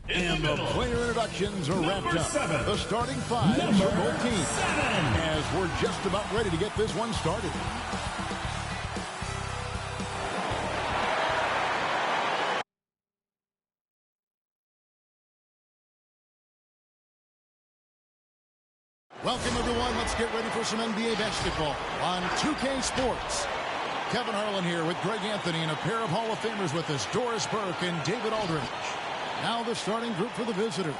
And the player introductions are wrapped up. The starting five for both teams. As we're just about ready to get this one started. Welcome, everyone. Let's get ready for some NBA basketball on 2K Sports. Kevin Harlan here with Greg Anthony and a pair of Hall of Famers with us, Doris Burke and David Aldridge. Now the starting group for the visitors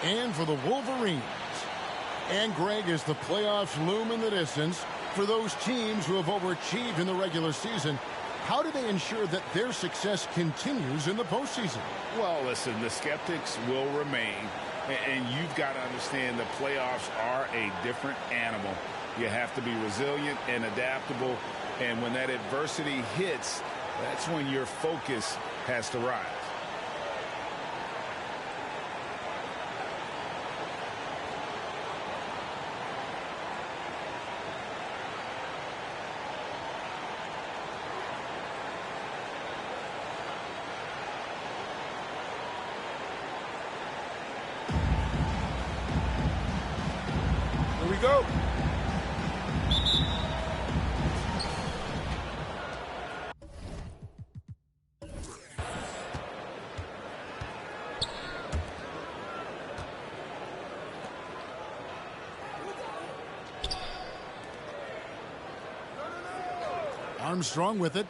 and for the Wolverines. And Greg, as the playoffs loom in the distance, for those teams who have overachieved in the regular season, how do they ensure that their success continues in the postseason? Well, listen, the skeptics will remain. And you've got to understand the playoffs are a different animal. You have to be resilient and adaptable. And when that adversity hits, that's when your focus has to rise. Here we go. Armstrong with it.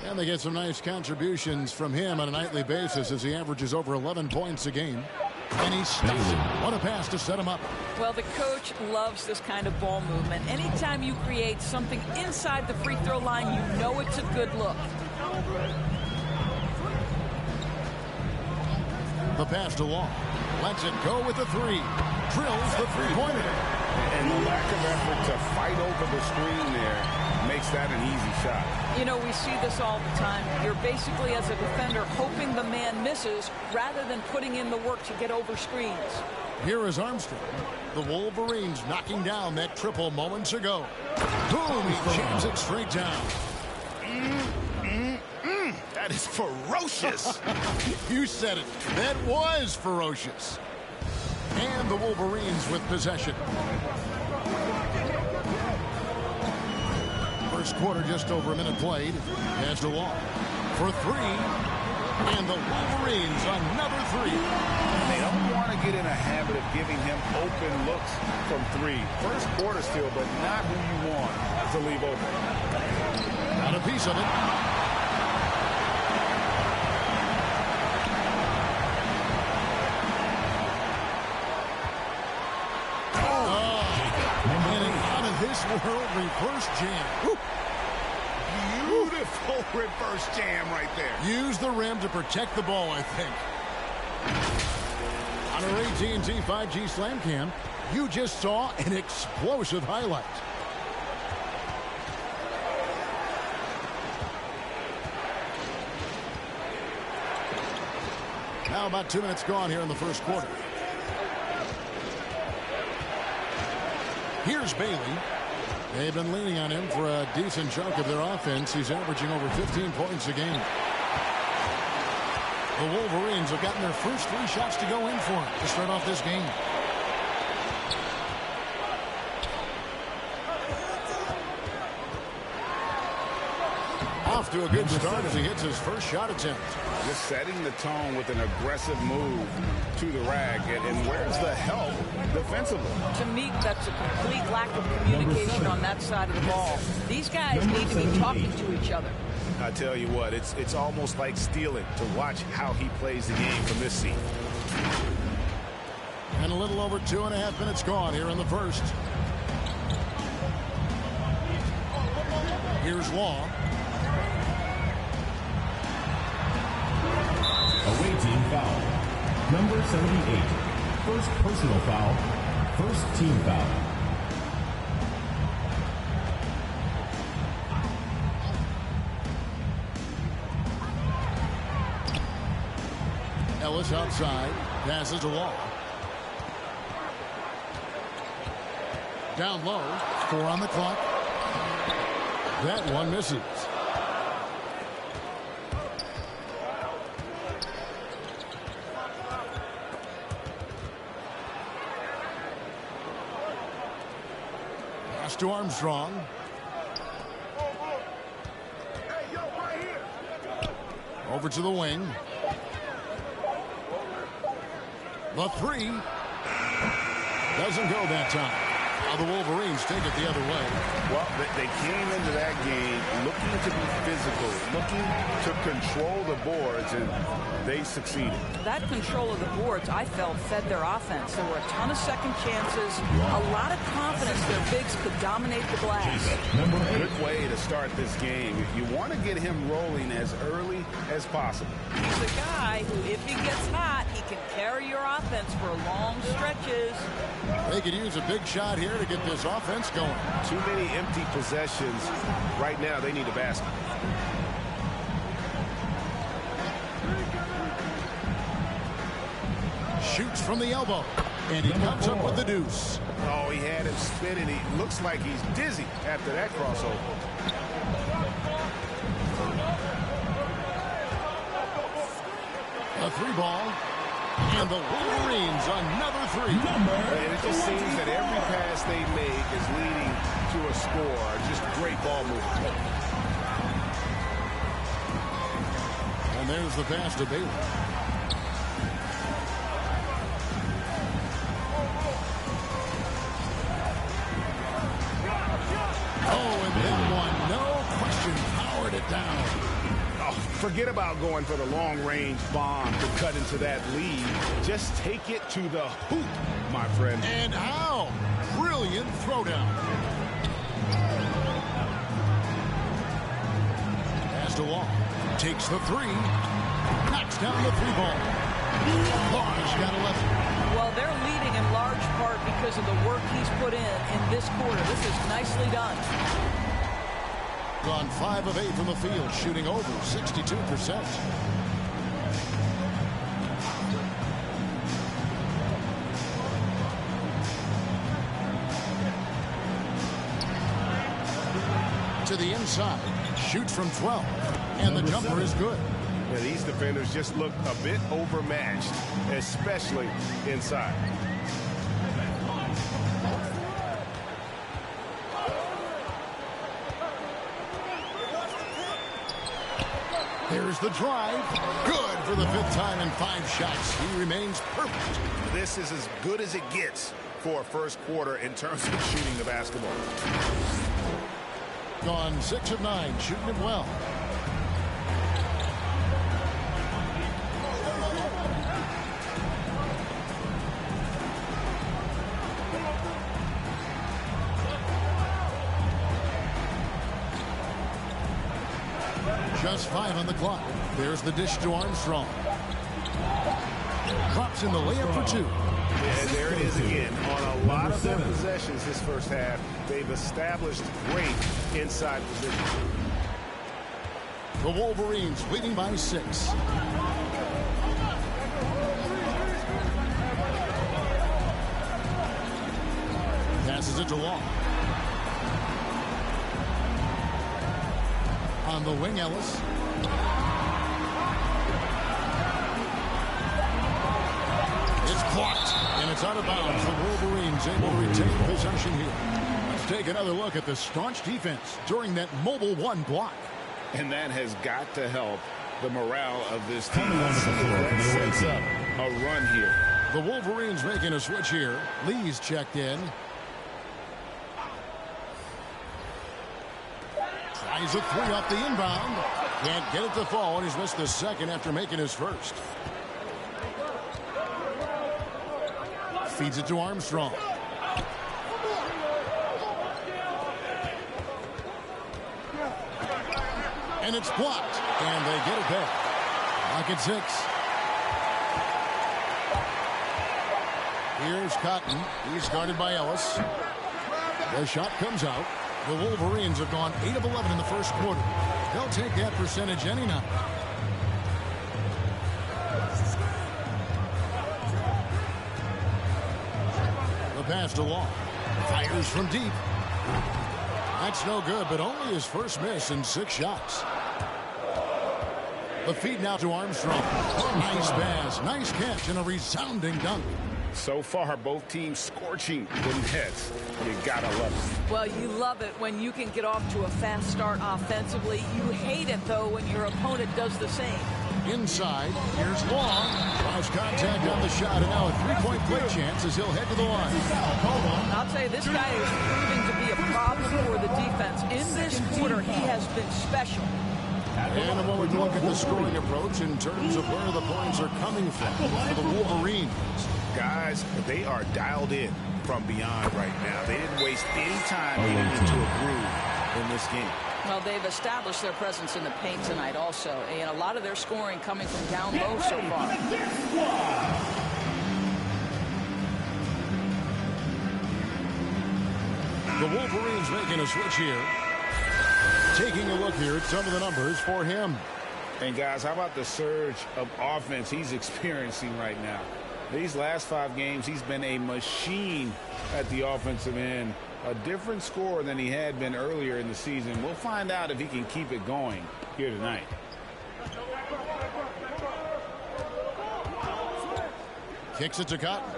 And they get some nice contributions from him on a nightly basis as he averages over 11 points a game. And he stuffs it. What a pass to set him up. Well, the coach loves this kind of ball movement. Anytime you create something inside the free throw line, you know it's a good look. The pass to Long. Lets it go with the three. Drills the three-pointer. And the lack of effort to fight over the screen there makes that an easy shot. You know, we see this all the time. You're basically, as a defender, hoping the man misses rather than putting in the work to get over screens. Here is Armstrong. The Wolverines knocking down that triple moments ago. Boom! He jams it straight down. That is ferocious. You said it. That was ferocious. And the Wolverines with possession. First quarter, just over a minute played. Pass to Long for three. And the Wolverines another three. And they don't want to get in a habit of giving him open looks from three. First quarter still, but not who you want to leave open. Got a piece of it. This world reverse jam. Ooh. Beautiful reverse jam right there. Use the rim to protect the ball, I think. On our AT&T 5G Slam Cam, you just saw an explosive highlight. Now about 2 minutes gone here in the first quarter. Here's Bailey. They've been leaning on him for a decent chunk of their offense. He's averaging over 15 points a game. The Wolverines have gotten their first three shots to go in for him to start off this game. Off to a good start as he hits his first shot attempt. Just setting the tone with an aggressive move to the rack. And where's the help defensively? To me, that's a complete lack of communication on that side of the ball. These guys need to be talking to each other. I tell you what, it's almost like stealing to watch how he plays the game from this seat. And a little over 2.5 minutes gone here in the first. Here's Long. Away team foul. Number 78. First personal foul. First team foul. Ellis outside. Passes to Long. Down low. 4 on the clock. That one misses. dish to Armstrong. Over to the wing. The three. Doesn't go that time. Now the Wolverines take it the other way. Well, they came into that game looking to be physical, looking to control the boards, and they succeeded. That control of the boards, I felt, fed their offense. There were a ton of second chances, a lot of confidence their bigs could dominate the glass. Good way to start this game. You want to get him rolling as early as possible. He's a guy who, if he gets hot, he can carry your offense for long stretches. They could use a big shot here to get this offense going. Too many empty possessions. Right now, they need a basket. Shoots from the elbow, and he comes up with the deuce. Oh, he had him spinning. He looks like he's dizzy after that crossover. A three ball, and the Wolverines another three. And it just seems that every pass they make is leading to a score. Just great ball movement. And there's the pass to Bailey. Oh, and that one, no question, powered it down. Oh, forget about going for the long-range bomb to cut into that lead. Just take it to the hoop, my friend. And how? Brilliant throwdown. Pass to Long. Takes the three. Knocks down the three ball. Long's got 11. Well, they're leading in large part because of the work he's put in this quarter. This is nicely done. Gone 5 of 8 from the field, shooting over 62%. To the inside, shoots from 12, and the jumper is good. Yeah, these defenders just look a bit overmatched, especially inside. Here's the drive. Good for the 5th time in 5 shots. He remains perfect. This is as good as it gets for a first quarter in terms of shooting the basketball. Gone 6 of 9, shooting it well. Just 5 on the clock. There's the dish to Armstrong. Drops in the layup for 2. And there it is again. On a lot of their possessions this first half, they've established great inside position. The Wolverines leading by 6. Passes it to Long. On the wing, Ellis. It's blocked, and it's out of bounds. The Wolverines able to retain possession here. Let's take another look at the staunch defense during that mobile 1 block. And that has got to help the morale of this team. That sets up a run here. The Wolverines making a switch here. Lee's checked in. Tries a 3 off the inbound. Can't get it to fall, and he's missed the second after making his first. Feeds it to Armstrong. And it's blocked. And they get it back. Lock at 6. Here's Cotton. He's guarded by Ellis. The shot comes out. The Wolverines have gone 8 of 11 in the first quarter. They'll take that percentage any night. The pass to Long. Fires from deep. That's no good, but only his first miss in 6 shots. The feed now to Armstrong. Nice pass, nice catch, and a resounding dunk. So far, both teams scorching the nets. You gotta love it. Well, you love it when you can get off to a fast start offensively. You hate it, though, when your opponent does the same. Inside, here's Long. Tries contact on the shot, and now a three-point play chance as he'll head to the line. I'll tell you, this guy is proving to be a problem for the defense. In this quarter, he has been special. And a moment to look at the scoring approach in terms of where the points are coming from for the Wolverines. Guys, they are dialed in from beyond right now. They didn't waste any time getting into a groove in this game. Well, they've established their presence in the paint tonight also, and a lot of their scoring coming from down low so far. The Wolverines making a switch here. Taking a look here at some of the numbers for him. And guys, how about the surge of offense he's experiencing right now? These last 5 games, he's been a machine at the offensive end. A different scorer than he had been earlier in the season. We'll find out if he can keep it going here tonight. Kicks it to Cotton.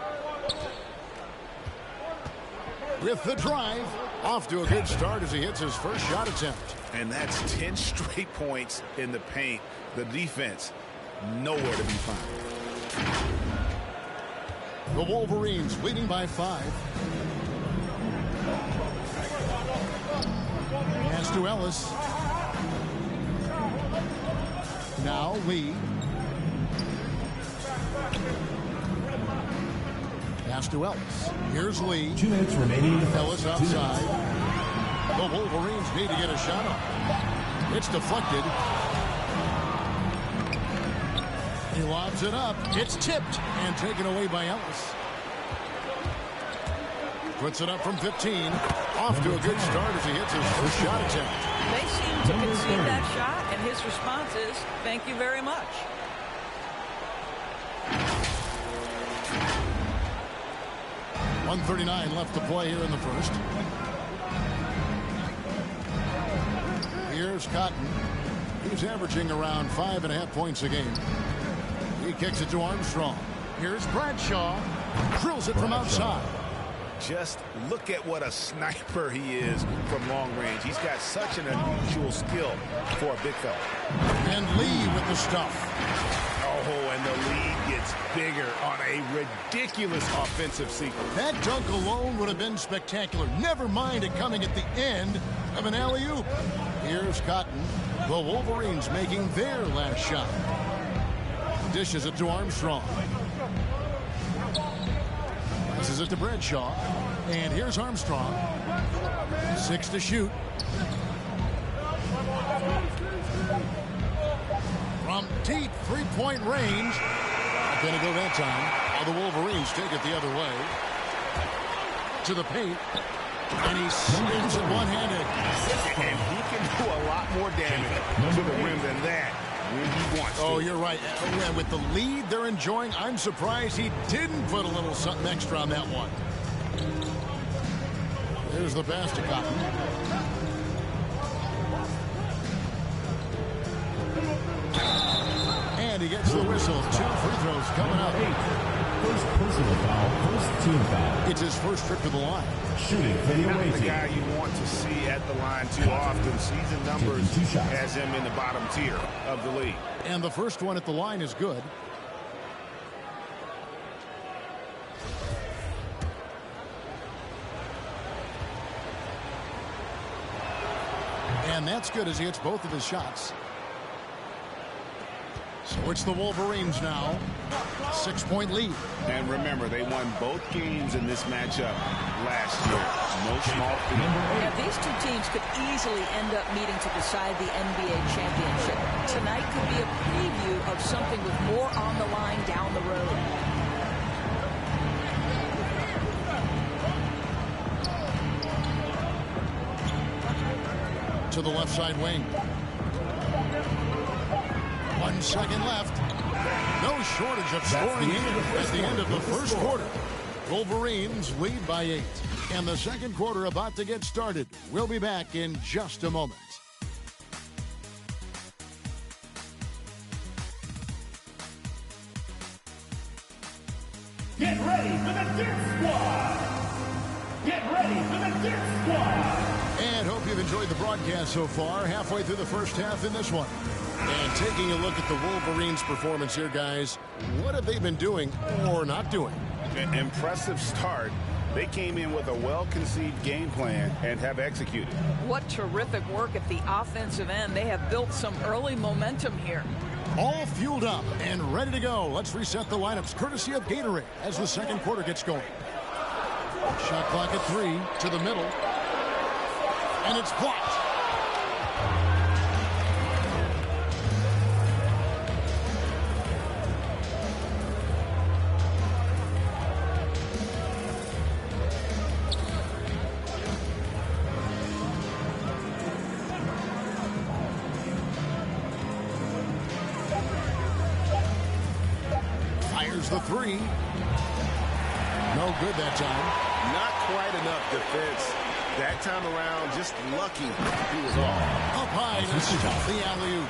With the drive, off to a good start as he hits his first shot attempt. And that's 10 straight points in the paint. The defense, nowhere to be found. The Wolverines leading by 5. Pass to Ellis. Now Lee. Pass to Ellis. Here's Lee. 2 minutes remaining. Ellis outside. The Wolverines need to get a shot up. It's deflected. He lobs it up. It's tipped and taken away by Ellis. Puts it up from 15. Off to a good start as he hits his first shot attempt. They seem to concede that shot, and his response is, thank you very much. .139 left to play here in the first. Here's Cotton. He's averaging around 5.5 points a game. He kicks it to Armstrong. Here's Bradshaw. Drills it from outside. Just look at what a sniper he is from long range. He's got such an unusual skill for a big fella. And Lee with the stuff. Oh, and the lead gets bigger on a ridiculous offensive sequence. That dunk alone would have been spectacular. Never mind it coming at the end of an alley-oop. Here's Cotton. The Wolverines making their last shot. Dishes it to Armstrong. Passes it to Bradshaw. And here's Armstrong. 6 to shoot. From deep three-point range. Not going to go that time. The Wolverines take it the other way. To the paint. And he swings it one-handed. And he can do a lot more damage to the rim than that when he wants to. Oh, you're right. With the lead they're enjoying, I'm surprised he didn't put a little something extra on that one. There's the pass to Cotton. And he gets the whistle. 2 free throws coming up. First personal foul, first team foul. It's his first trip to the line. Shooting for the away The team. guy you want to see at the line too often. Season numbers has him in the bottom tier of the league. And the first one at the line is good. And that's good as he hits both of his shots. So it's the Wolverines now. 6-point lead. And remember, they won both games in this matchup last year. No small feat. Yeah, these two teams could easily end up meeting to decide the NBA championship. Tonight could be a preview of something with more on the line down the road. To the left side wing. 1 second left. No shortage of scoring here at the end of the first quarter. Wolverines lead by 8. And the second quarter about to get started. We'll be back in just a moment. Get ready for the Dirt Squad. Get ready for the Dirt Squad. And hope you've enjoyed the broadcast so far. Halfway through the first half in this one. And taking a look at the Wolverines' performance here, guys. What have they been doing or not doing? An impressive start. They came in with a well-conceived game plan and have executed. What terrific work at the offensive end. They have built some early momentum here. All fueled up and ready to go. Let's reset the lineups courtesy of Gatorade as the second quarter gets going. Shot clock at 3 to the middle. And it's blocked. Fires the 3. No good that time. Not quite enough defense. That time around, just lucky he was off. Up high to stop the alley-oop.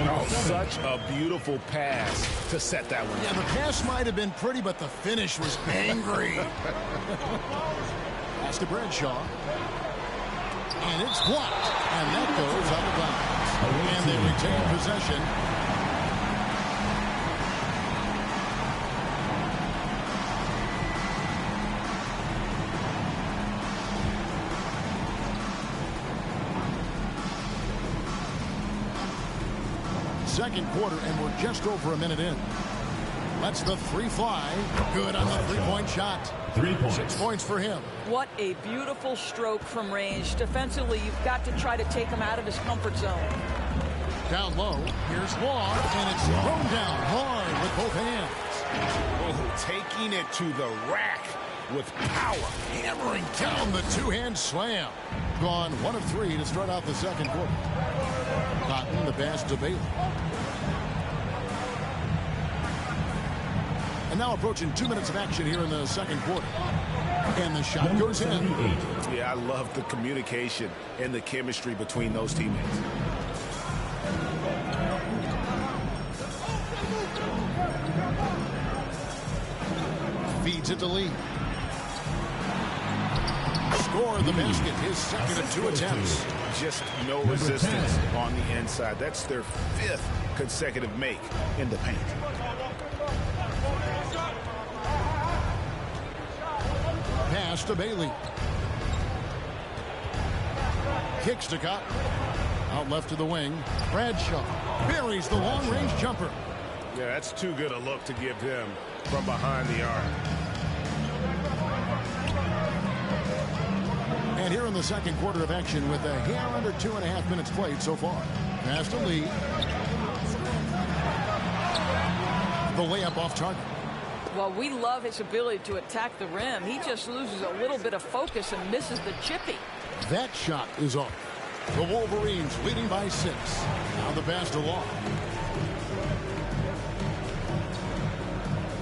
Oh, such a beautiful pass to set that one. Yeah, the pass might have been pretty, but the finish was angry. Pass to Bradshaw. And it's blocked. And that goes out of bounds. And they retain possession. Second quarter, and we're just over a minute in. That's the 3 fly. Good on the three-point shot. 3 points. 6 points for him. What a beautiful stroke from range. Defensively, you've got to try to take him out of his comfort zone. Down low, here's Law, and it's thrown down hard with both hands. Oh, taking it to the rack with power. Hammering down the two-hand slam. Gone 1 of 3 to start out the second quarter. Cotton, the pass to Bailey. And now approaching 2 minutes of action here in the second quarter. And the shot goes in. Yeah, I love the communication and the chemistry between those teammates. Feeds it to Lee. Score the basket, his second of 2 attempts. Just no resistance on the inside. That's their 5th consecutive make in the paint. Pass to Bailey. Kicks to Cotton. Out left to the wing. Bradshaw buries the long-range jumper. Yeah, that's too good a look to give him from behind the arc. And here in the second quarter of action with a hair under 2.5 minutes played so far. Pass to Lee. The layup off target. Well, we love his ability to attack the rim. He just loses a little bit of focus and misses the chippy. That shot is off. The Wolverines leading by 6. Now the pass to Law.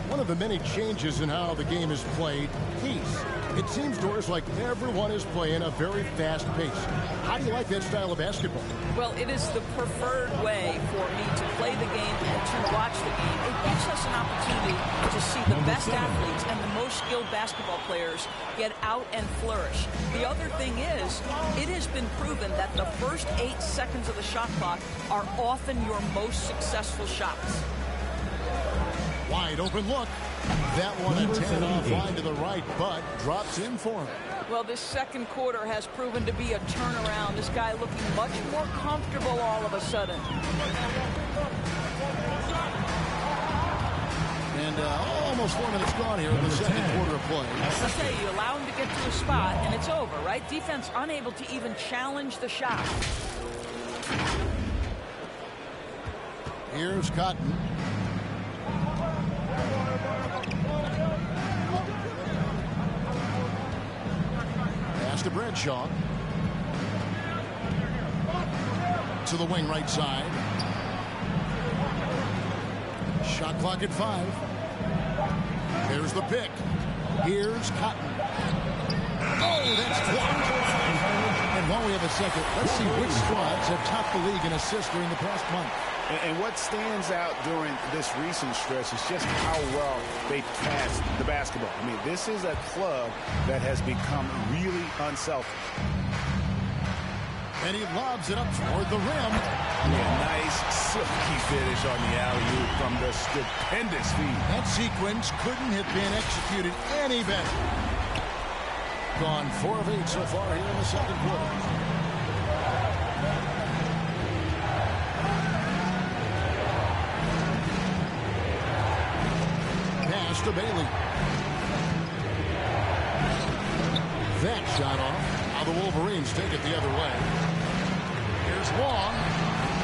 One of the many changes in how the game is played, pace. It seems, Doris, like everyone is playing a very fast pace. How do you like that style of basketball? Well, it is the preferred way for me to play the game and to watch the game. It gives us an opportunity to see the best athletes and the most skilled basketball players get out and flourish. The other thing is, it has been proven that the first 8 seconds of the shot clock are often your most successful shots. Wide open look. That one intended offline to the right, but drops in for him. Well, this second quarter has proven to be a turnaround. This guy looking much more comfortable all of a sudden. And almost 4 minutes gone here in the second quarter of play. As I say, you allow him to get to a spot, and it's over, right? Defense unable to even challenge the shot. Here's Cotton. Pass to Bradshaw. To the wing right side. Shot clock at 5. There's the pick. Here's Cotton. Oh, that's blocked. And while we have a second, let's see which squads have topped the league in assists during the past month. And what stands out during this recent stretch is just how well they passed the basketball. I mean, this is a club that has become really unselfish. And he lobs it up toward the rim. Yeah, nice silky finish on the alley-oop from the stupendous feed. That sequence couldn't have been executed any better. Gone 4 of 8 so far here in the second quarter. Pass to Bailey. That shot off. Now the Wolverines take it the other way. Here's Long.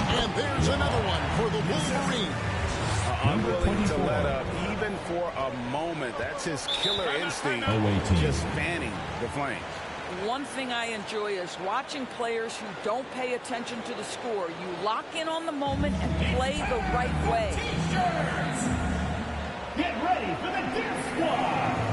And there's another one for the Wolverines. Unwilling to let up even for a moment. That's his killer instinct, just fanning the flames. One thing I enjoy is watching players who don't pay attention to the score. You lock in on the moment and play the right way. Get ready for the dance squad.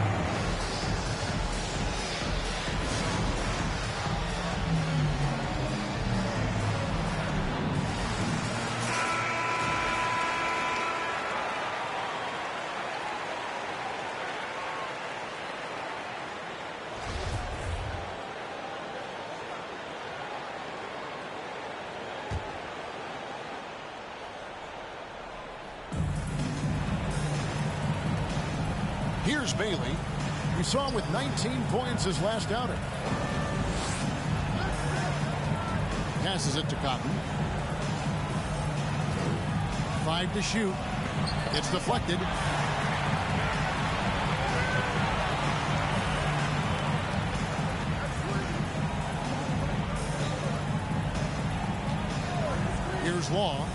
Here's Bailey. We saw him with 19 points his last outing. Passes it to Cotton. 5 to shoot. It's deflected. Here's Long.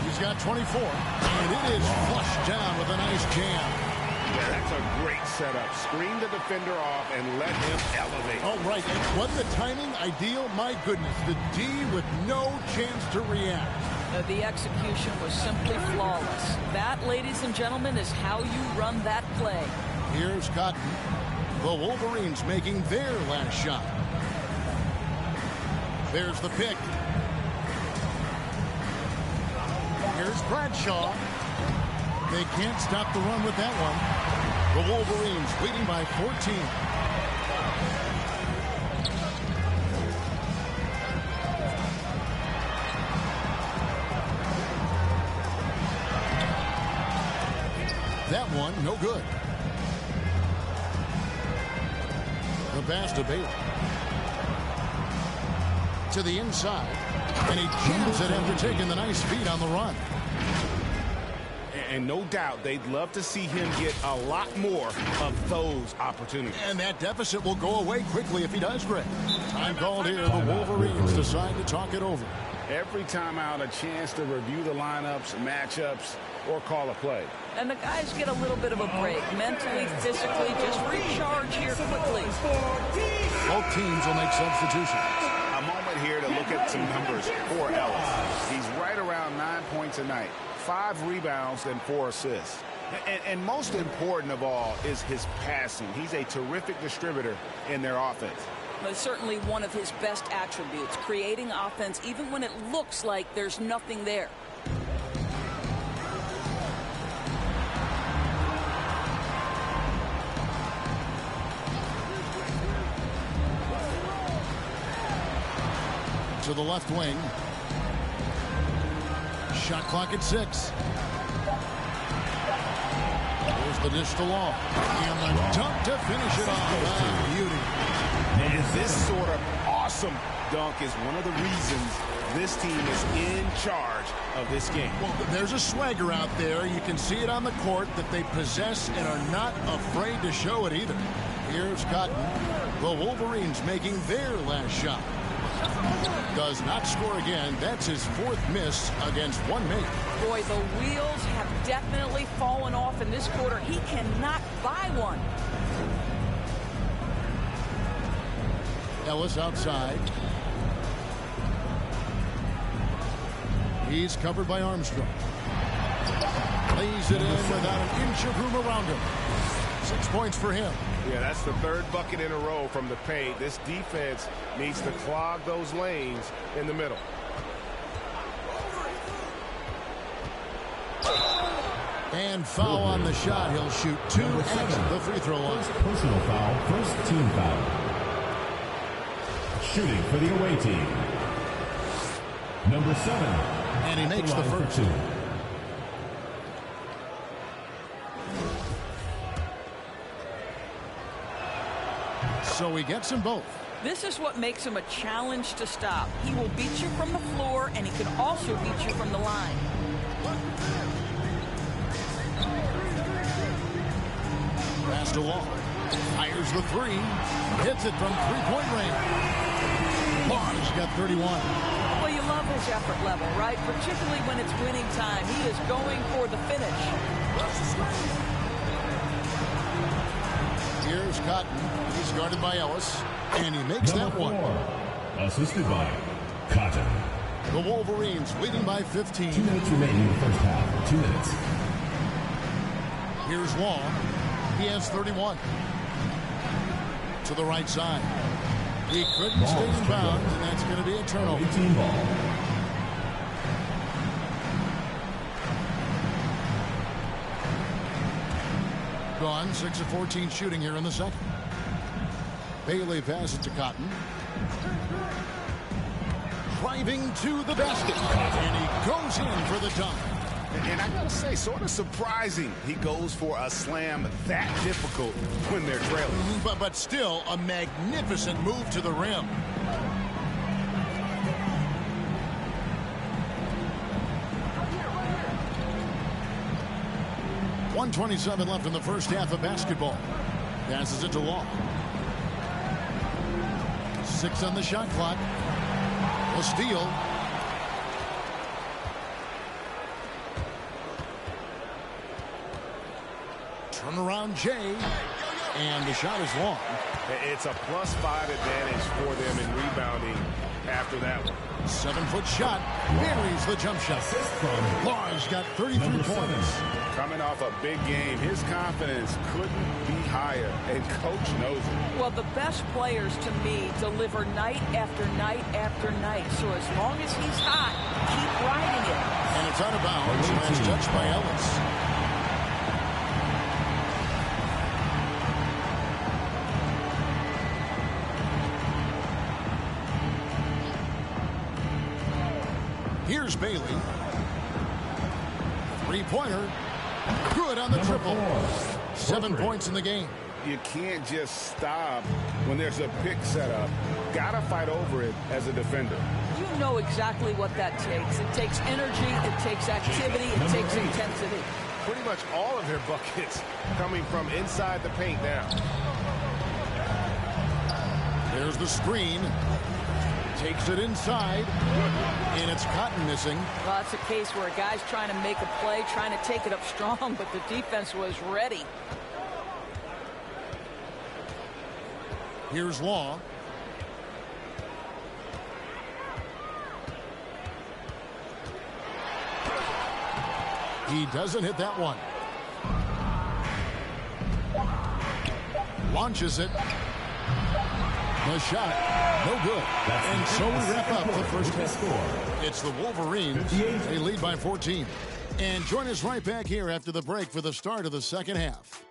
He's got 24. And it is flushed down with a nice jam. Yeah, that's a great setup. Screen the defender off and let him elevate. Oh, right. And wasn't the timing ideal? My goodness. The D with no chance to react. The execution was simply flawless. That, ladies and gentlemen, is how you run that play. Here's Cotton. The Wolverines making their last shot. There's the pick. Here's Bradshaw. They can't stop the run with that one. The Wolverines leading by 14. That one, no good. The pass to Bailey. To the inside. And he jams it after taking the nice feed on the run. And no doubt they'd love to see him get a lot more of those opportunities. And that deficit will go away quickly if he does, Greg. Time called here. The Wolverines decide to talk it over. Every time out, a chance to review the lineups, matchups, or call a play. And the guys get a little bit of a break. Mentally, physically, just recharge here quickly. Both teams will make substitutions. A moment here to look at some numbers for Ellis. He's right around 9 points a night. 5 rebounds and 4 assists. And most important of all is his passing. He's a terrific distributor in their offense. But certainly one of his best attributes, creating offense even when it looks like there's nothing there. To the left wing. Shot clock at 6. There's the dish to Long. And the dunk to finish it off. Beauty. And this sort of awesome dunk is one of the reasons this team is in charge of this game. Well, there's a swagger out there. You can see it on the court that they possess and are not afraid to show it either. Here's Cotton. The Wolverines making their last shot. Does not score again. That's his 4th miss against one mate. Boy, the wheels have definitely fallen off in this quarter. He cannot buy one. Ellis outside. He's covered by Armstrong. Lays it in without an inch of room around him. 6 points for him. Yeah, that's the 3rd bucket in a row from the paint. This defense needs to clog those lanes in the middle. And foul on the shot. He'll shoot 2 at the free throw line. First personal foul, first team foul. Shooting for the away team. Number 7. And he makes the first. 2. So he gets them both. This is what makes him a challenge to stop. He will beat you from the floor, and he can also beat you from the line. Pass to Wall. Fires the 3. Hits it from three-point range. Law's got 31. Well, you love his effort level, right? Particularly when it's winning time. He is going for the finish. Here's Cotton. He's guarded by Ellis. And he makes Number that 4. one. Assisted by Cotton. The Wolverines leading by 15. 2 minutes remaining in the first half. 2 minutes. Here's Wall. He has 31. To the right side. He couldn't stay in bounds, and that's going to be a turnover. 18 ball. Gone, 6 of 14 shooting here in the second. Bailey passes to Cotton. Driving to the basket. And he goes in for the dunk. And I gotta say, sort of surprising he goes for a slam that difficult when they're trailing. But still a magnificent move to the rim. .127 left in the first half of basketball. Passes it to Law. 6 on the shot clock. A steal. Turnaround Jay. And the shot is long. It's a +5 advantage for them in rebounding after that one. 7-foot shot. Buries the jump shot. Law's got 33 points. Coming off a big game, his confidence couldn't be higher, and coach knows it. Well, the best players, to me, deliver night after night after night. So as long as he's hot, keep riding it. And it's out of bounds. Last touch by Ellis. Here's Bailey. Three-pointer. Good on the triple. 7 points in the game. You can't just stop when there's a pick set up. Gotta fight over it as a defender. You know exactly what that takes. It takes energy, it takes activity, it takes intensity. Pretty much all of their buckets coming from inside the paint now. There's the screen. Takes it inside. And it's Cotton missing. Well, it's a case where a guy's trying to make a play, trying to take it up strong, but the defense was ready. Here's Law. He doesn't hit that one. Launches it. The shot, no good. And so we wrap up the first half. It's the Wolverines. They lead by 14. And join us right back here after the break for the start of the second half.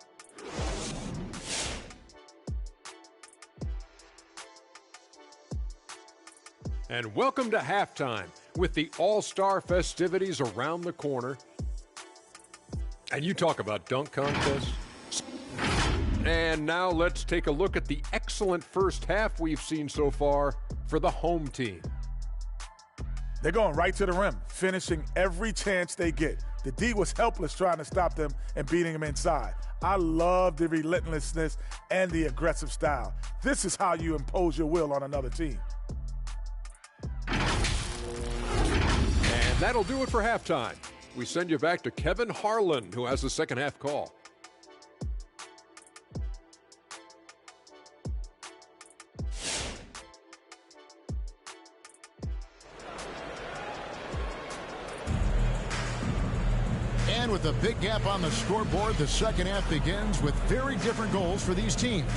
And welcome to halftime with the All-Star festivities around the corner. And you talk about dunk contests. And now let's take a look at the excellent first half we've seen so far for the home team. They're going right to the rim, finishing every chance they get. The D was helpless trying to stop them and beating them inside. I love the relentlessness and the aggressive style. This is how you impose your will on another team. And that'll do it for halftime. We send you back to Kevin Harlan, who has the second half call. And with a big gap on the scoreboard, the second half begins with very different goals for these teams.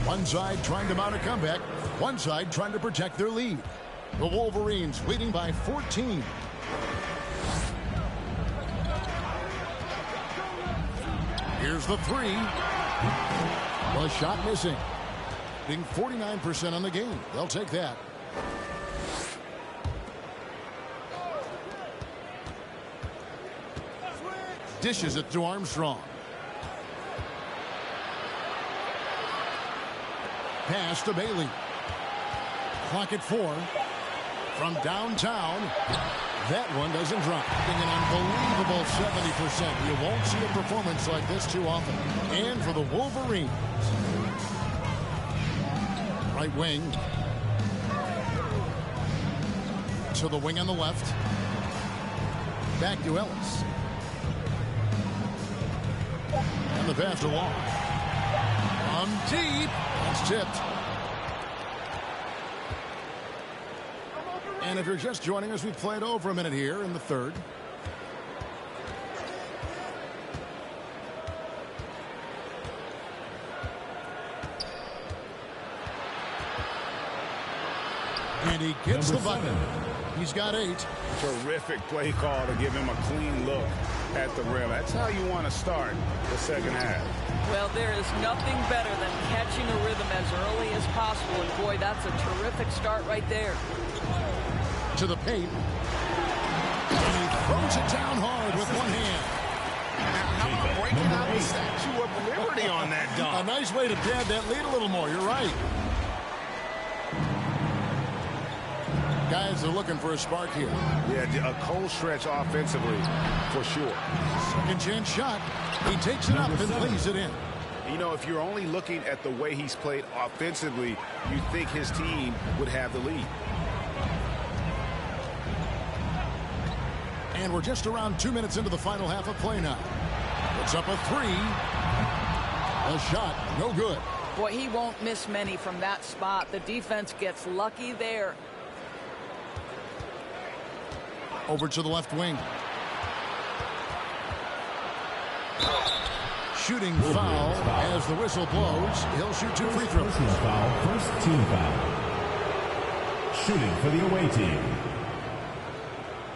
One side trying to mount a comeback, one side trying to protect their lead. The Wolverines leading by 14. Here's the three. The shot missing. Being 49% on the game. They'll take that. Dishes it to Armstrong. Pass to Bailey. Clock at 4. From downtown. That one doesn't drop. An unbelievable 70%. You won't see a performance like this too often. And for the Wolverines. Right wing. To the wing on the left. Back to Ellis. And the pass along. From deep. That's tipped. And if you're just joining us, we've played over a minute here in the third. And he gets the bucket. He's got 8. Terrific play call to give him a clean look at the rim. That's how you want to start the second half. Well, there is nothing better than catching a rhythm as early as possible. And boy, that's a terrific start right there. To the paint. And he throws it down hard with one hand. Now, how about breaking out the Statue of Liberty on that dunk? A nice way to pad that lead a little more. You're right. Guys are looking for a spark here. Yeah, a cold stretch offensively, for sure. Second chance shot. He takes it up and lays it in. You know, if you're only looking at the way he's played offensively, you think his team would have the lead. And we're just around 2 minutes into the final half of play now. It's up a 3. A shot, no good. Boy, he won't miss many from that spot. The defense gets lucky there. Over to the left wing. Shooting foul as the whistle blows. He'll shoot 2 free throws. Personal foul, first team foul. Shooting for the away team.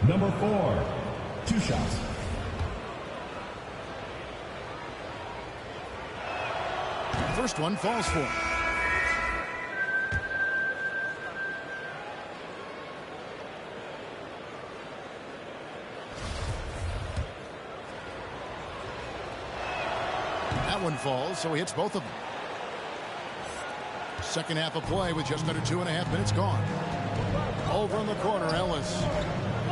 Number 4, 2 shots. First one falls for him. That one falls, so he hits both of them. Second half of play with just under 2.5 minutes gone. Over in the corner, Ellis.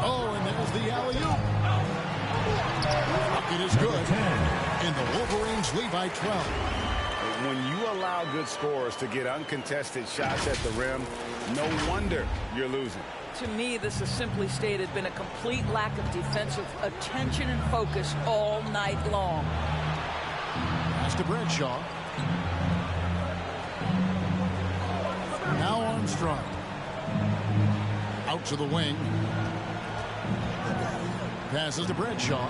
Oh, and there's the alley-oop. Bucket is good. And the Wolverines lead by 12. When you allow good scorers to get uncontested shots at the rim, no wonder you're losing. To me, this has simply stated been a complete lack of defensive attention and focus all night long. Pass to Bradshaw. Now Armstrong. Out to the wing. Passes to Bradshaw.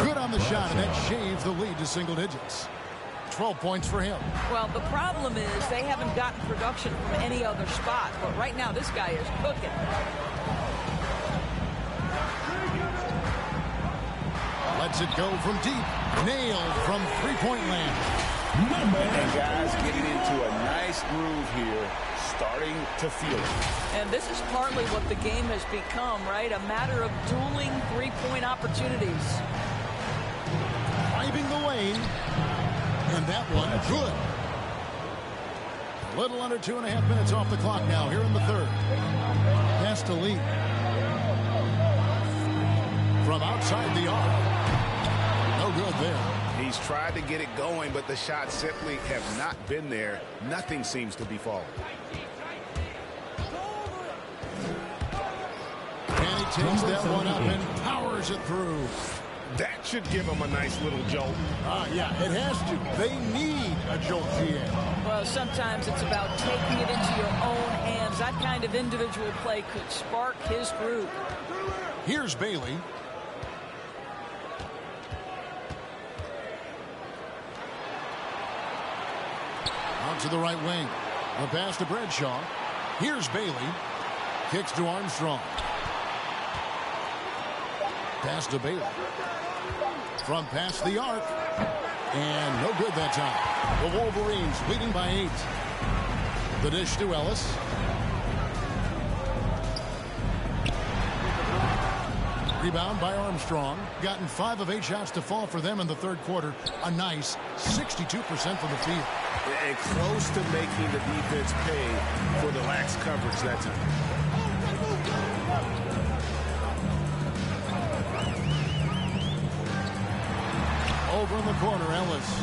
Good on the shot, and that shaves the lead to single digits. 12 points for him. Well, the problem is they haven't gotten production from any other spot, but right now this guy is cooking. Lets it go from deep. Nailed from three-point land. And guys getting into a nice groove here, starting to feel it. And this is partly what the game has become, right? A matter of dueling three-point opportunities. Driving the lane. And that one, good. A little under 2.5 minutes off the clock now here in the third. Pass to Lee. From outside the arc. No good there. He's tried to get it going, but the shots simply have not been there. Nothing seems to be falling. And he takes that one up and powers it through. That should give him a nice little jolt. Yeah, it has to. They need a jolt here. Well, sometimes it's about taking it into your own hands. That kind of individual play could spark his groove. Here's Bailey. Out to the right wing. The pass to Bradshaw. Here's Bailey. Kicks to Armstrong. Pass to Bailey. From past the arc. And no good that time. The Wolverines leading by 8. The dish to Ellis. Rebound by Armstrong. Gotten 5 of 8 shots to fall for them in the third quarter. A nice 62% from the field. And close to making the defense pay for the lax coverage that time. Over in the corner, Ellis.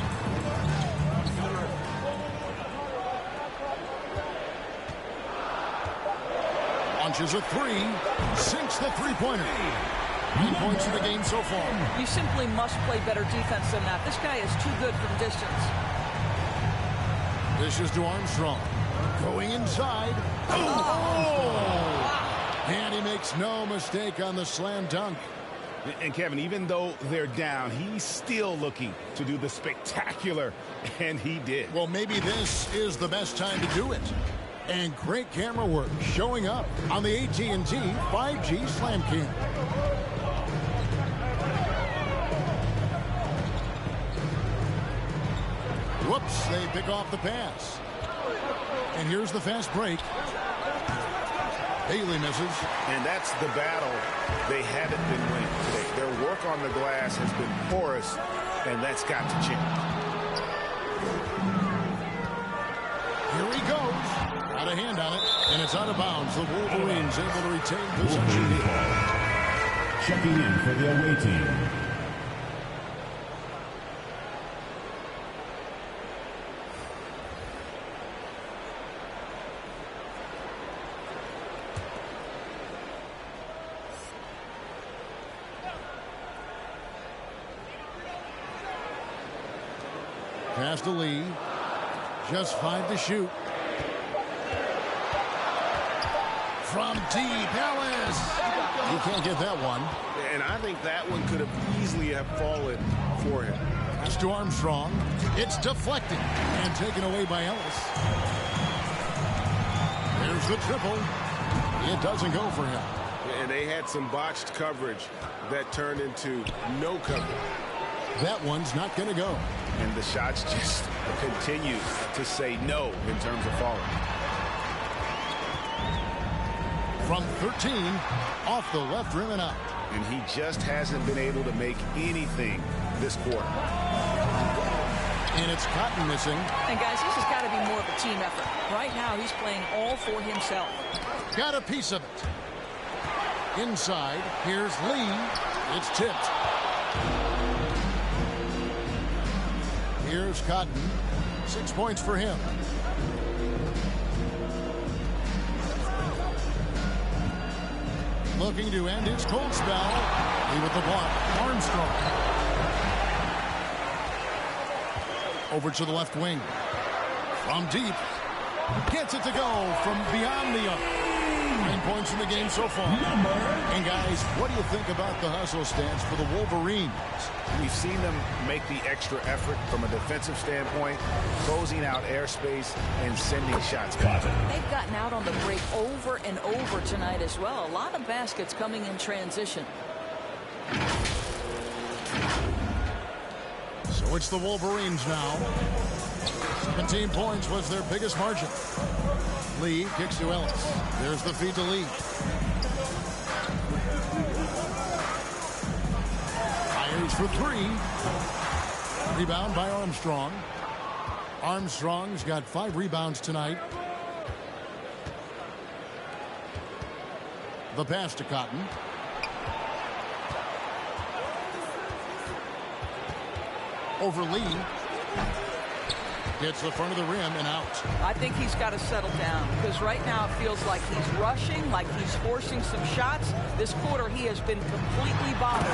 Launches a 3. Sinks the three-pointer. 9 points in the game so far. You simply must play better defense than that. This guy is too good from distance. This is to Armstrong. Going inside. And he makes no mistake on the slam dunk. And Kevin, even though they're down, he's still looking to do the spectacular, and he did. Well, maybe this is the best time to do it. And great camera work showing up on the AT&T 5G Slam Cam. Whoops, they pick off the pass. And here's the fast break. Haley misses. And that's the battle they haven't been winning today. Their work on the glass has been porous, and that's got to change. Here he goes. Got a hand on it, and it's out of bounds. The Wolverines able to retain possession. Checking in for the away team. Pass to Lee. Just 5 to shoot. From deep, Ellis. You can't get that one. And I think that one could have easily have fallen for him. Pass to Armstrong. It's deflected and taken away by Ellis. There's the triple. It doesn't go for him. And they had some botched coverage that turned into no coverage. That one's not going to go. And the shots just continue to say no in terms of falling. From 13, off the left rim and out. And he just hasn't been able to make anything this quarter. And it's Cotton missing. And guys, this has got to be more of a team effort. Right now, he's playing all for himself. Got a piece of it. Inside, here's Lee. It's tipped. Here's Cotton. 6 points for him. Looking to end his cold spell. Lee with the block. Armstrong. Over to the left wing. From deep. Gets it to go from beyond the arc. 9 points in the game so far. And guys, what do you think about the hustle stance for the Wolverines? We've seen them make the extra effort from a defensive standpoint, closing out airspace and sending shots back. They've gotten out on the break over and over tonight as well. A lot of baskets coming in transition. So it's the Wolverines now. 17 points was their biggest margin. Lee kicks to Ellis. There's the feed to Lee. Fires for 3. Rebound by Armstrong. Armstrong's got 5 rebounds tonight. The pass to Cotton. Over Lee. Gets the front of the rim and out. I think he's got to settle down because right now it feels like he's rushing, like he's forcing some shots. This quarter he has been completely bothered.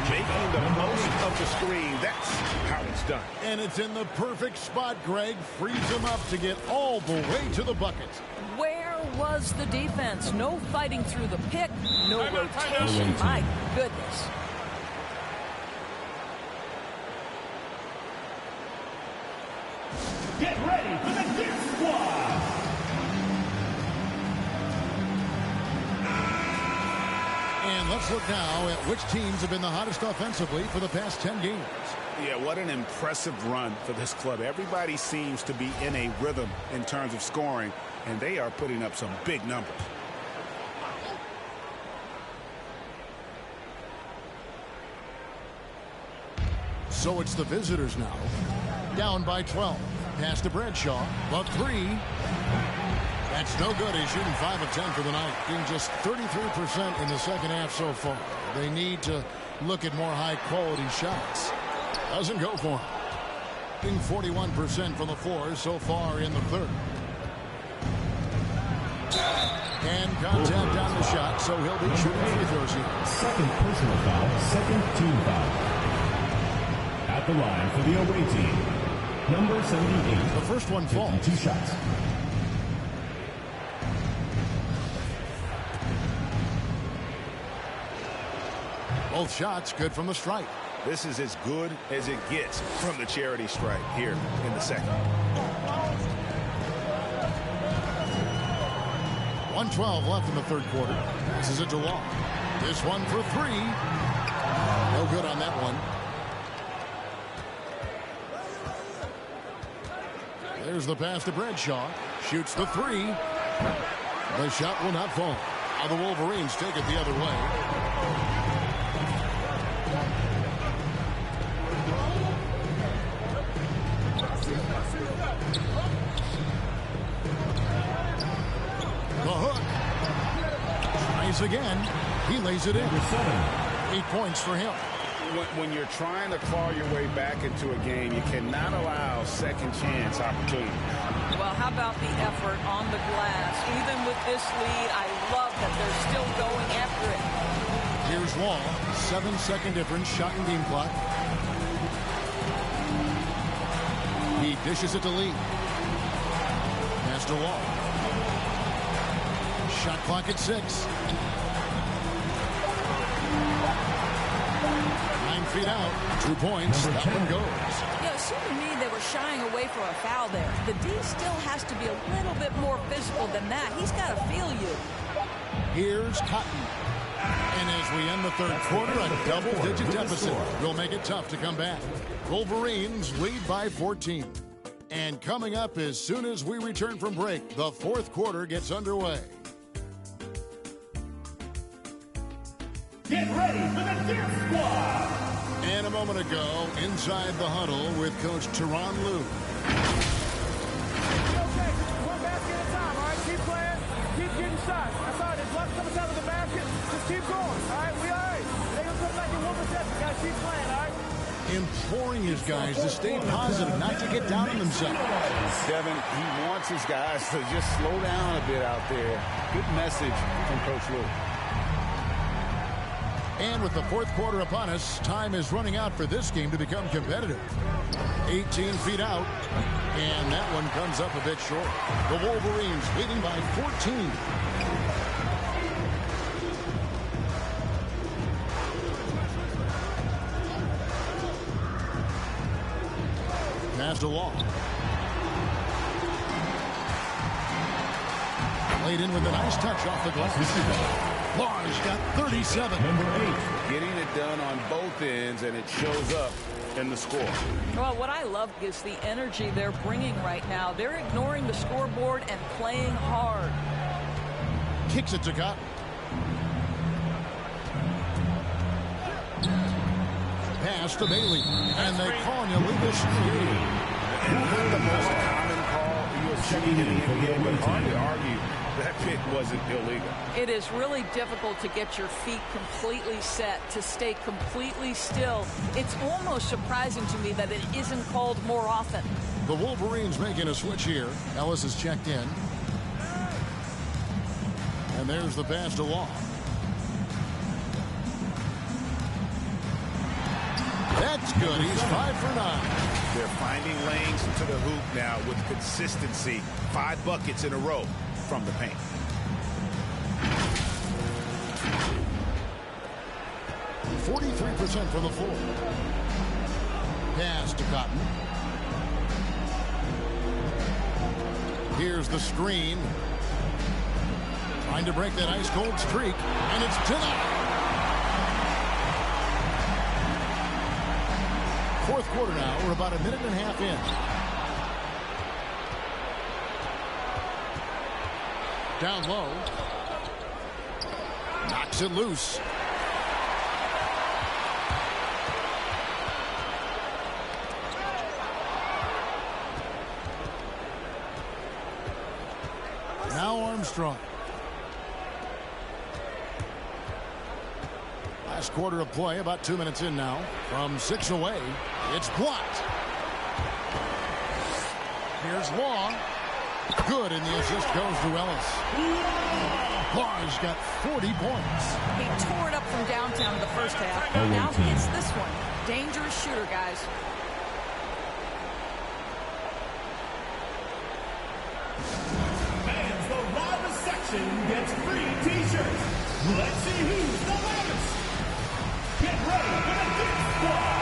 Making the most of the screen. That's how it's done. And it's in the perfect spot, Greg. Frees him up to get all the way to the bucket. Where was the defense? No fighting through the pick, no rotation. My goodness. Get ready for the Dick Squad! And let's look now at which teams have been the hottest offensively for the past 10 games. Yeah, what an impressive run for this club. Everybody seems to be in a rhythm in terms of scoring, and they are putting up some big numbers. So it's the visitors now. Down by 12. Pass to Bradshaw. The three. That's no good. He's shooting 5 of 10 for the night. Being just 33% in the second half so far. They need to look at more high-quality shots. Doesn't go for him. Shooting 41% from the floor so far in the third. And contact on the shot, so he'll be shooting free throws here. Second personal foul, second team foul. At the line for the away team, number 78. The first one falls. 2 shots. Both shots good from the stripe. This is as good as it gets from the charity stripe here in the second. 1:12 left in the third quarter. This is it to Law. This one for 3. No good on that one. There's the pass to Bradshaw. Shoots the 3. The shot will not fall. Now the Wolverines take it the other way. The hook. Tries again. He lays it in. 8 points for him. When you're trying to claw your way back into a game, you cannot allow second chance opportunities. Well, how about the effort on the glass? Even with this lead, I love that they're still going after it. Here's Law. 7-second difference. Shot and game clock. He dishes it to Lee. Pass to Law. Shot clock at 6. 9 feet out. 2 points. That one goes. Yeah, it seemed to me they were shying away from a foul there. The D still has to be a little bit more physical than that. He's got to feel you. Here's Cotton. And as we end the third quarter, a double-digit deficit will make it tough to come back. Wolverines lead by 14. And coming up as soon as we return from break, the fourth quarter gets underway. Get ready for the Dip Squad! And a moment ago, inside the huddle with Coach Teron Lue. Okay, one basket at a time, all right? Keep playing, keep getting shots. That's all right. There's luck coming out of the basket. Just keep going, all right? We all right. They gonna come back in 1 possession. Gotta keep playing, all right? Imploring his guys to stay positive, not to get down on themselves. Devin, he wants his guys to just slow down a bit out there. Good message from Coach Lue. And with the fourth quarter upon us, time is running out for this game to become competitive. 18 feet out, and that one comes up a bit short. The Wolverines leading by 14. Pass to Law. Laid in with a nice touch off the glass. Law's got 37. Number 8. Getting it done on both ends, and it shows up in the score. Well, what I love is the energy they're bringing right now. They're ignoring the scoreboard and playing hard. Kicks it to Cotton. Pass to Bailey. And they call an illegal screen. And the most common call you have seen in the NBA, but hard to argue that pick wasn't illegal. It is really difficult to get your feet completely set, to stay completely still. It's almost surprising to me that it isn't called more often. The Wolverines making a switch here. Ellis is checked in. And there's the pass to Law. That's good. He's 5 for 9. They're finding lanes to the hoop now with consistency. 5 buckets in a row from the paint. %43% from the floor. Pass to Cotton. Here's the screen. Trying to break that ice-cold streak, and it's denied. Fourth quarter now. We're about a minute and a half in. Down low. Knocks it loose. Now Armstrong. Last quarter of play, about 2 minutes in now. From 6 away, it's blocked. Here's Law. Good, and the assist goes to Ellis. Law's got 40 points. He tore it up from downtown in the first half. Now he hits this one. Dangerous shooter, guys. Fans, the loudest section gets free t-shirts. Let's see who's the loudest. Get ready for the big squad.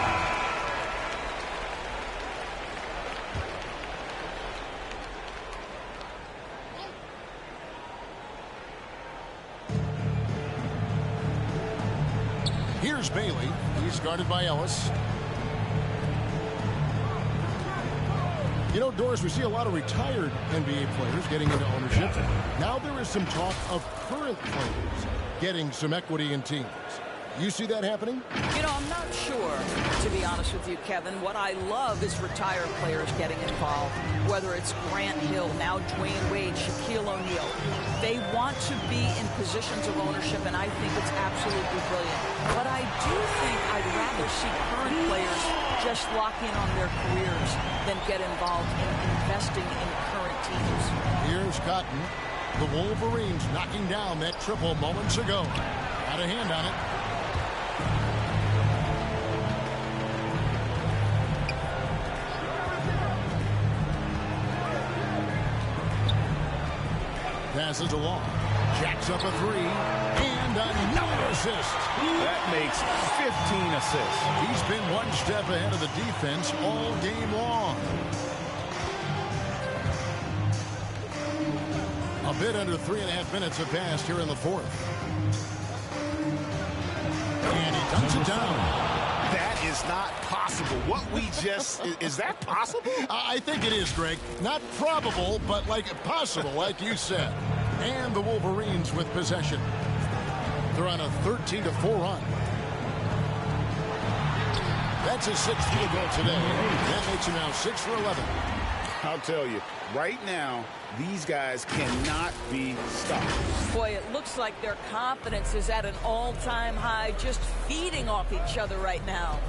Here's Bailey. He's guarded by Ellis. You know, Doris, we see a lot of retired NBA players getting into ownership. Now there is some talk of current players getting some equity in teams. You see that happening? You know, I'm not sure, to be honest with you, Kevin. What I love is retired players getting involved, whether it's Grant Hill, now Dwayne Wade, Shaquille O'Neal. They want to be in positions of ownership, and I think it's absolutely brilliant. But I do think I'd rather see current players just lock in on their careers than get involved in investing in current teams. Here's Cotton. The Wolverines knocking down that triple moments ago. Got a hand on it. Passes along. Jacks up a three. And another assist. That makes 15 assists. He's been one step ahead of the defense all game long. A bit under 3.5 minutes have passed here in the fourth. And he dunks it down. That is not possible. What we just... is that possible? I think it is, Greg. Not probable, but like possible, like you said. And the Wolverines with possession. They're on a 13-4 run. That's his 6th field goal today. That makes him now 6 for 11. I'll tell you, right now, these guys cannot be stopped. Boy, it looks like their confidence is at an all-time high, just feeding off each other right now.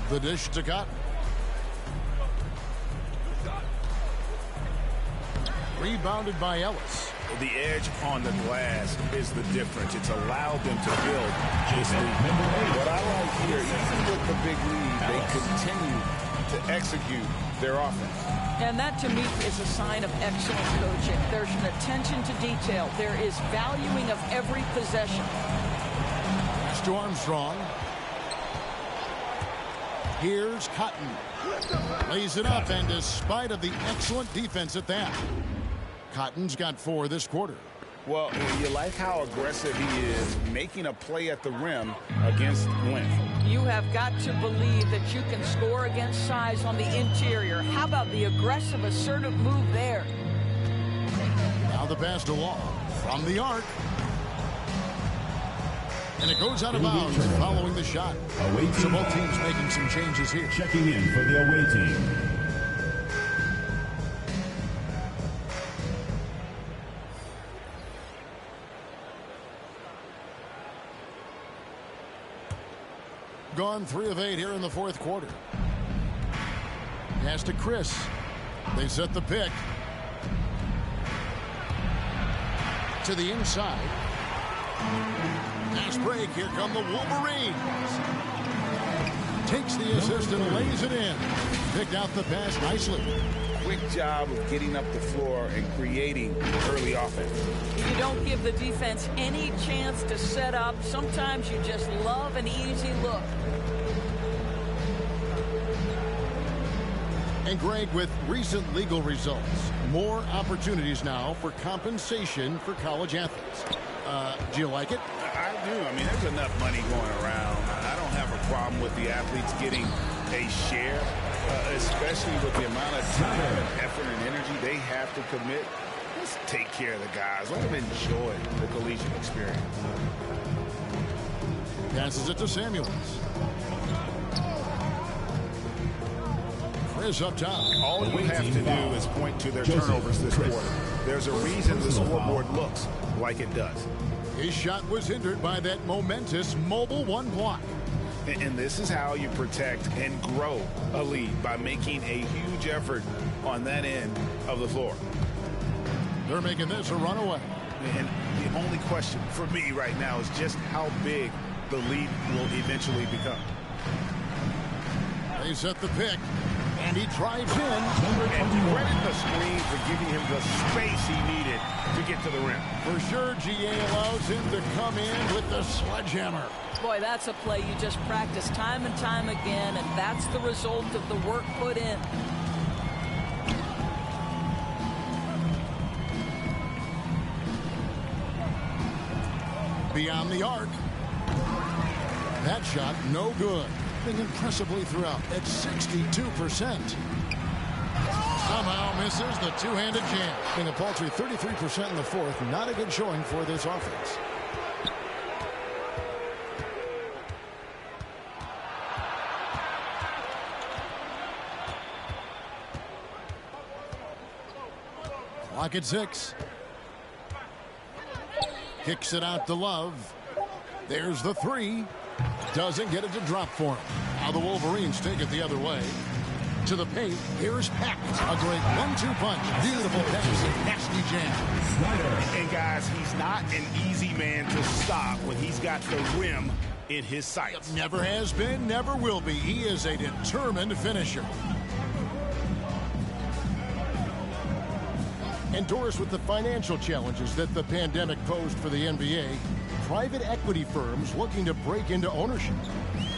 The dish to Cotton. Rebounded by Ellis. The edge on the glass is the difference. It's allowed them to build this lead. What I like here, even with the big lead, they continue to execute their offense. And that, to me, is a sign of excellent coaching. There's an attention to detail. There is valuing of every possession. Pass to Armstrong. Here's Cotton. Lays it up, and despite of the excellent defense at that, Cotton's got 4 this quarter. Well, you like how aggressive he is making a play at the rim against length. You have got to believe that you can score against size on the interior. How about the aggressive, assertive move there? Now the pass to Law from the arc. And it goes out of bounds following the shot. So both teams making some changes here. Checking in for the away team. Gone 3 of 8 here in the fourth quarter. Pass to Chris. They set the pick. To the inside. Pass break. Here come the Wolverines. Takes the assist and lays it in. Picked out the pass nicely. Quick job of getting up the floor and creating early offense. You don't give the defense any chance to set up. Sometimes you just love an easy look. And Greg, with recent legal results, more opportunities now for compensation for college athletes. Do you like it? I do. I mean, there's enough money going around. I don't have a problem with the athletes getting a share, especially with the amount of time and effort and energy they have to commit. Let's take care of the guys. Let them enjoy the collegiate experience. Passes it to Samuels. Chris up top. All you have to do is point to their turnovers this quarter. There's a reason the scoreboard looks like it does. His shot was hindered by that momentous mobile one block. And this is how you protect and grow a lead, by making a huge effort on that end of the floor. They're making this a runaway. And the only question for me right now is just how big the lead will eventually become. They set the pick, and he drives in. And credit the screen for giving him the space he needed to get to the rim. For sure, GA allows him to come in with the sledgehammer. Boy, that's a play you just practice time and time again, and that's the result of the work put in. Beyond the arc. That shot, no good. Impressively throughout at 62%. Somehow misses the two-handed jam. Being a paltry 33% in the fourth. Not a good showing for this offense. Clock at 6. Kicks it out to Love. There's the three. Doesn't get it to drop for him. Now the Wolverines take it the other way. To the paint. Here's Peck. A great 1-2 punch. Beautiful pass. Nasty jam. And guys, he's not an easy man to stop when he's got the rim in his sights. Never has been, never will be. He is a determined finisher. And Doris, with the financial challenges that the pandemic posed for the NBA, private equity firms looking to break into ownership.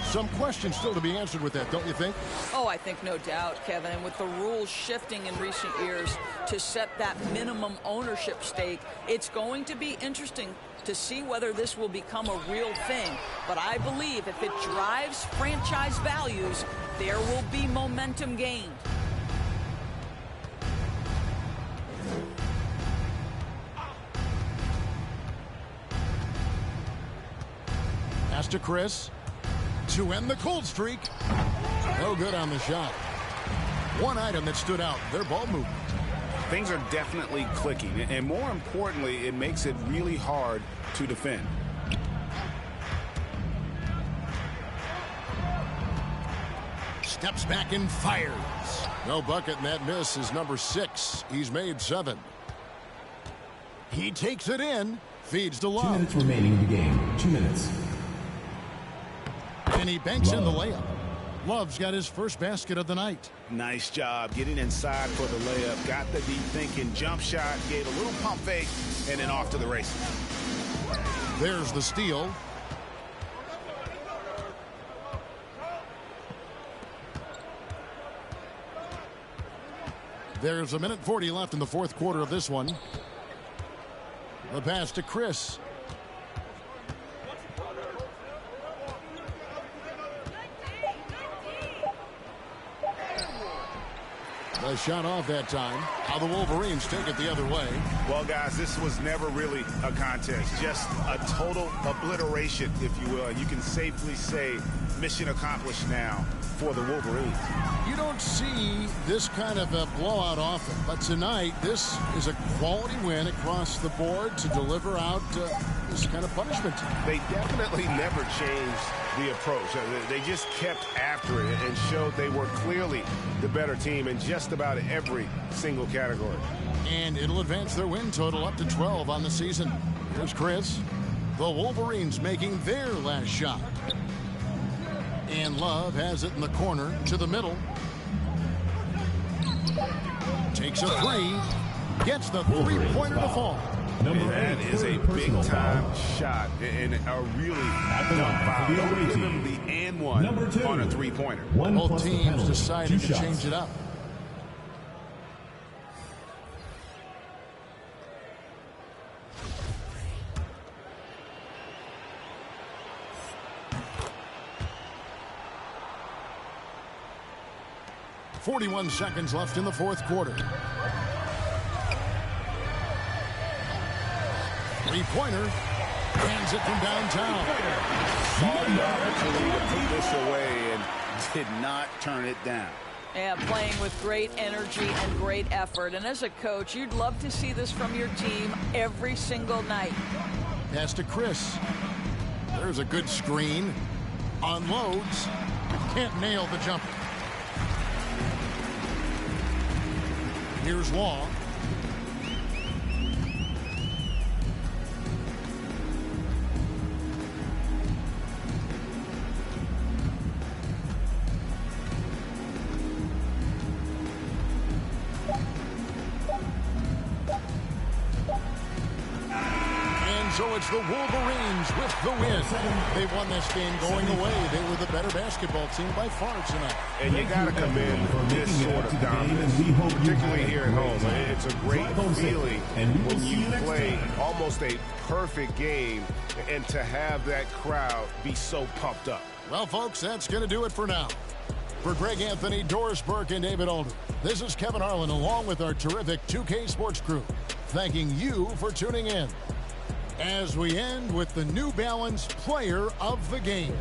Some questions still to be answered with that, don't you think? Oh, I think no doubt, Kevin. And with the rules shifting in recent years to set that minimum ownership stake, it's going to be interesting to see whether this will become a real thing. But I believe if it drives franchise values, there will be momentum gained. Pass to Chris to end the cold streak. No good on the shot. One item that stood out, their ball movement. Things are definitely clicking, and more importantly, it makes it really hard to defend. Steps back and fires. No bucket, and that miss is number 6. He's made 7. He takes it in, feeds to Love. 2 minutes remaining in the game. 2 minutes. And he banks in the layup. Love's got his first basket of the night. Nice job getting inside for the layup. Got the deep thinking jump shot, gave a little pump fake, and then off to the races. There's the steal. There's a minute 40 left in the fourth quarter of this one. The pass to Chris. The shot off that time. How the Wolverines take it the other way. Well, guys, this was never really a contest. Just a total obliteration, if you will. You can safely say mission accomplished now for the Wolverines. You don't see this kind of a blowout often, but tonight this is a quality win across the board to deliver out this kind of punishment. They definitely never changed the approach. They just kept after it and showed they were clearly the better team in just about every single category. And it'll advance their win total up to 12 on the season. Here's Chris. The Wolverines making their last shot. And Love has it in the corner to the middle. Takes a three. Gets the three-pointer to fall. That is a big-time shot and a really dumb foul. Give him the and one on a three-pointer. Both teams decided to change it up. 41 seconds left in the fourth quarter. Three-pointer. Hands it from downtown. Saw the opportunity to put this away and did not turn it down. Yeah, playing with great energy and great effort. And as a coach, you'd love to see this from your team every single night. Pass to Chris. There's a good screen. Unloads. Can't nail the jumper. Here's Long. So it's the Wolverines with the win. They won this game going away. They were the better basketball team by far tonight. And you got to commend this sort of dominance, particularly here at home. It's a great feeling when you play almost a perfect game and to have that crowd be so pumped up. Well, folks, that's going to do it for now. For Greg Anthony, Doris Burke, and David Aldridge, this is Kevin Harlan along with our terrific 2K Sports crew, thanking you for tuning in. As we end with the New Balance Player of the Game.